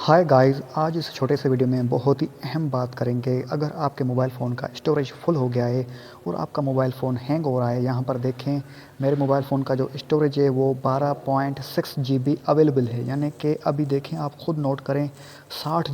Hi guys, आज इस छोटे से वीडियो में बहुत ही अहम बात करेंगे। अगर आपके मोबाइल फ़ोन का स्टोरेज फुल हो गया है और आपका मोबाइल फ़ोन हैंग हो रहा है, यहाँ पर देखें मेरे मोबाइल फ़ोन का जो स्टोरेज है वो 12.6 जीबी अवेलेबल है। यानी कि अभी देखें, आप खुद नोट करें, 60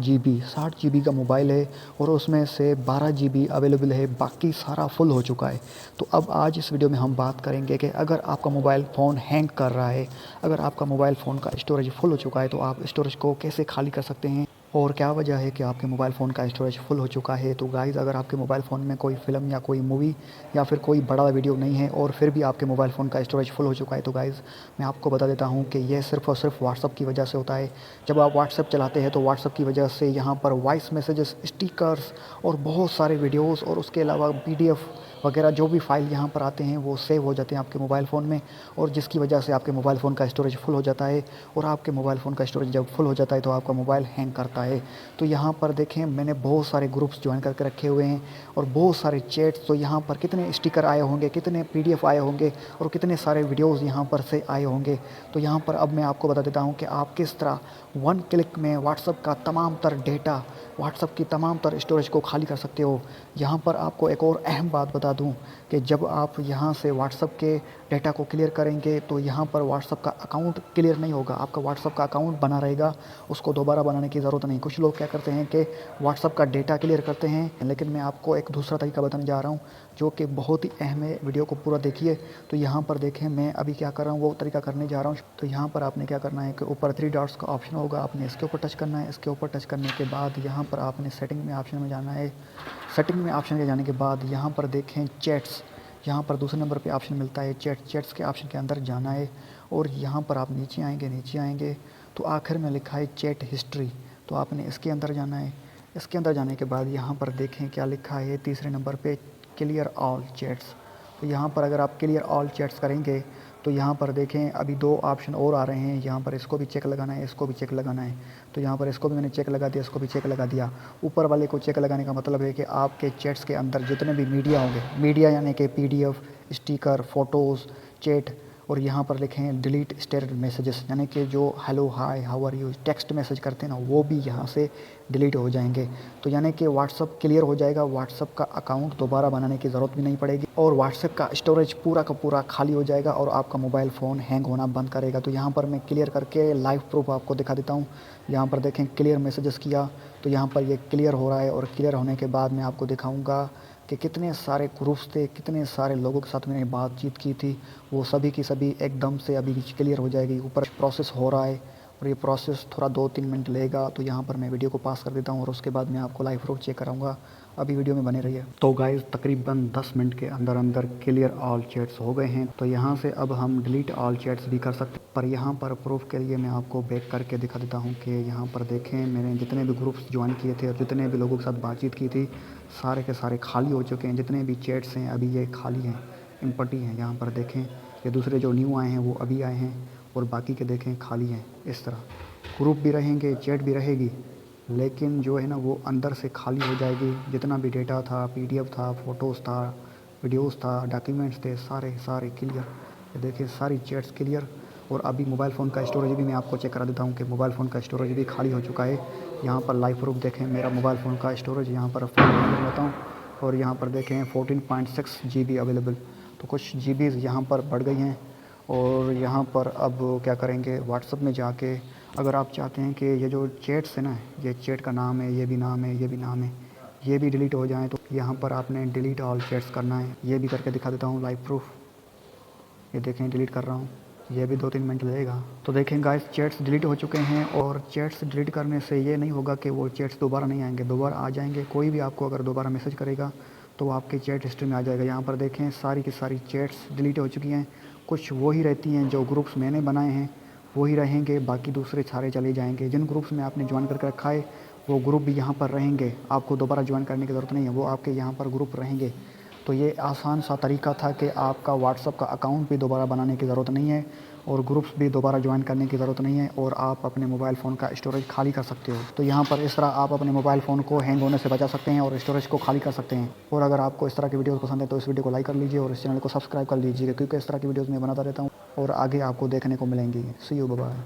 जीबी का मोबाइल है और उसमें से 12 जीबी अवेलेबल है, बाकी सारा फुल हो चुका है। तो अब आज इस वीडियो में हम बात करेंगे कि अगर आपका मोबाइल फ़ोन हैंग कर रहा है, अगर आपका मोबाइल फ़ोन का स्टोरेज फुल हो चुका है, तो आप स्टोरेज को कैसे खाली कर सकते हैं और क्या वजह है कि आपके मोबाइल फ़ोन का स्टोरेज फुल हो चुका है। तो गाइज़, अगर आपके मोबाइल फ़ोन में कोई फ़िल्म या कोई मूवी या फिर कोई बड़ा वीडियो नहीं है और फिर भी आपके मोबाइल फ़ोन का स्टोरेज फुल हो चुका है, तो गाइज़ मैं आपको बता देता हूँ कि यह सिर्फ़ और सिर्फ व्हाट्सअप की वजह से होता है। जब आप व्हाट्सअप चलाते हैं तो व्हाट्सअप की वजह से यहाँ पर वॉइस मैसेजेस, स्टिकर्स और बहुत सारे वीडियोज़ और उसके अलावा PDF वगैरह जो भी फ़ाइल यहाँ पर आते हैं वो सेव हो जाते हैं आपके मोबाइल फ़ोन में, और जिसकी वजह से आपके मोबाइल फ़ोन का स्टोरेज फुल हो जाता है। और आपके मोबाइल फ़ोन का स्टोरेज जब फुल हो जाता है तो आपका मोबाइल हैंग करता है। तो यहाँ पर देखें, मैंने बहुत सारे ग्रुप्स ज्वाइन करके रखे हुए हैं और बहुत सारे चैट्स। तो यहाँ पर कितने स्टिकर आए होंगे, कितने PDF आए होंगे और कितने सारे वीडियोज़ यहाँ पर से आए होंगे। तो यहाँ पर अब मैं आपको बता देता हूँ कि आप किस तरह 1 क्लिक में व्हाट्सअप का तमाम तर डेटा, व्हाट्सअप की तमाम तर स्टोरेज को खाली कर सकते हो। यहाँ पर आपको एक और अहम बात बता दूँ कि जब आप यहाँ से व्हाट्सअप के डेटा को क्लियर करेंगे तो यहाँ पर व्हाट्सअप का अकाउंट क्लियर नहीं होगा। आपका व्हाट्सअप का अकाउंट बना रहेगा, उसको दोबारा बनाने की ज़रूरत नहीं। कुछ लोग क्या करते हैं कि व्हाट्सअप का डेटा क्लियर करते हैं, लेकिन मैं आपको एक दूसरा तरीका बताने जा रहा हूँ जो कि बहुत ही अहम है। वीडियो को पूरा देखिए। तो यहाँ पर देखें, मैं अभी क्या कर रहा हूँ वो तरीका करने जा रहा हूँ। तो यहाँ पर आपने क्या करना है कि ऊपर 3 डॉट्स का ऑप्शन होगा, आपने इसके ऊपर टच करना है। इसके ऊपर टच करने के बाद यहाँ पर आपने सेटिंग में ऑप्शन में जाना है। सेटिंग में ऑप्शन के जाने के बाद यहाँ पर देखें चैट्स, यहाँ पर दूसरे नंबर पे ऑप्शन मिलता है चैट्स के ऑप्शन के अंदर जाना है और यहाँ पर आप नीचे आएंगे तो आखिर में लिखा है चैट हिस्ट्री। तो आपने इसके अंदर जाना है। इसके अंदर जाने के बाद यहाँ पर देखें क्या लिखा है तीसरे नंबर पे, क्लियर ऑल चैट्स। तो यहाँ पर अगर आप क्लियर ऑल चैट्स करेंगे तो यहाँ पर देखें अभी 2 ऑप्शन और आ रहे हैं। यहाँ पर इसको भी चेक लगाना है, इसको भी चेक लगाना है। तो यहाँ पर इसको भी मैंने चेक लगा दिया, इसको भी चेक लगा दिया। ऊपर वाले को चेक लगाने का मतलब है कि आपके चैट्स के अंदर जितने भी मीडिया होंगे, मीडिया यानी कि PDF, स्टिकर, फ़ोटोज़, चैट, और यहाँ पर लिखें डिलीट स्टेटड मैसेजेस, यानी कि जो hello, hi, how are you text message करते हैं ना, वो भी यहाँ से डिलीट हो जाएंगे। तो यानी कि व्हाट्सअप क्लियर हो जाएगा, व्हाट्सअप का अकाउंट दोबारा बनाने की ज़रूरत भी नहीं पड़ेगी और व्हाट्सअप का स्टोरेज पूरा का पूरा खाली हो जाएगा और आपका मोबाइल फ़ोन हैंग होना बंद करेगा। तो यहाँ पर मैं क्लियर करके लाइव प्रूफ आपको दिखा देता हूँ। यहाँ पर देखें क्लियर मैसेजेस किया तो यहाँ पर ये क्लियर हो रहा है और क्लियर होने के बाद मैं आपको दिखाऊँगा कि कितने सारे ग्रुप्स थे, कितने सारे लोगों के साथ मैंने बातचीत की थी, वो सभी की सभी एकदम से अभी क्लियर हो जाएगी। ऊपर प्रोसेस हो रहा है और ये प्रोसेस थोड़ा 2-3 मिनट लेगा। तो यहाँ पर मैं वीडियो को पास कर देता हूँ और उसके बाद मैं आपको लाइव प्रूफ चेक कराऊंगा। अभी वीडियो में बने रहिए। तो गाइस, तकरीबन 10 मिनट के अंदर अंदर क्लियर ऑल चैट्स हो गए हैं। तो यहाँ से अब हम डिलीट ऑल चैट्स भी कर सकते हैं, पर यहाँ पर प्रूफ के लिए मैं आपको बैक करके दिखा देता हूँ कि यहाँ पर देखें मैंने जितने भी ग्रुप्स ज्वाइन किए थे और जितने भी लोगों के साथ बातचीत की थी, सारे के सारे खाली हो चुके हैं। जितने भी चैट्स हैं अभी ये खाली हैं, एम्प्टी हैं। यहाँ पर देखें, ये दूसरे जो न्यू आए हैं वो अभी आए हैं और बाकी के देखें खाली हैं। इस तरह ग्रुप भी रहेंगे, चैट भी रहेगी, लेकिन जो है ना वो अंदर से खाली हो जाएगी। जितना भी डेटा था, PDF था, फ़ोटोज़ था, वीडियोज़ था, डॉक्यूमेंट्स थे, सारे क्लियर। ये देखिए सारी चैट्स क्लियर। और अभी मोबाइल फ़ोन का स्टोरेज भी मैं आपको चेक करा देता हूँ कि मोबाइल फ़ोन का स्टोरेज भी खाली हो चुका है। यहाँ पर लाइव प्रूफ देखें, मेरा मोबाइल फ़ोन का स्टोरेज यहाँ पर लेता हूँ और यहाँ पर देखें 14.6 GB अवेलेबल। तो कुछ GBs यहाँ पर बढ़ गई हैं। और यहाँ पर अब क्या करेंगे, व्हाट्सअप में जाके अगर आप चाहते हैं कि ये जो चैट्स है ना, ये चैट का नाम है, ये भी नाम है, ये भी नाम है, ये भी डिलीट हो जाएँ, तो यहाँ पर आपने डिलीट ऑल चैट्स करना है। ये भी करके दिखा देता हूँ लाइव प्रूफ। ये देखें डिलीट कर रहा हूँ, ये भी 2-3 मिनट लगेगा। तो देखें गाइस, चैट्स डिलीट हो चुके हैं और चैट्स डिलीट करने से ये नहीं होगा कि वो चैट्स दोबारा नहीं आएंगे, दोबारा आ जाएंगे। कोई भी आपको अगर दोबारा मैसेज करेगा तो आपके चैट हिस्ट्री में आ जाएगा। यहाँ पर देखें सारी की सारी चैट्स डिलीट हो चुकी हैं। कुछ वो ही रहती हैं जो ग्रुप्स मैंने बनाए हैं, वो ही रहेंगे, बाकी दूसरे सारे चले जाएंगे। जिन ग्रुप्स में आपने ज्वाइन करके रखा है वो ग्रुप भी यहाँ पर रहेंगे, आपको दोबारा ज्वाइन करने की ज़रूरत नहीं है, वो आपके यहाँ पर ग्रुप रहेंगे। तो ये आसान सा तरीका था कि आपका व्हाट्सअप का अकाउंट भी दोबारा बनाने की ज़रूरत नहीं है और ग्रुप्स भी दोबारा ज्वाइन करने की ज़रूरत नहीं है और आप अपने मोबाइल फ़ोन का स्टोरेज खाली कर सकते हो। तो यहाँ पर इस तरह आप अपने मोबाइल फ़ोन को हैंग होने से बचा सकते हैं और स्टोरेज को खाली कर सकते हैं। और अगर आपको इस तरह की वीडियोस पसंद है तो इस वीडियो को लाइक कर लीजिए और इस चैनल को सब्सक्राइब कर लीजिए, क्योंकि इस तरह की वीडियोज़ मैं बनाता रहता हूँ और आगे आपको देखने को मिलेंगी। सी यू, बाय बाय।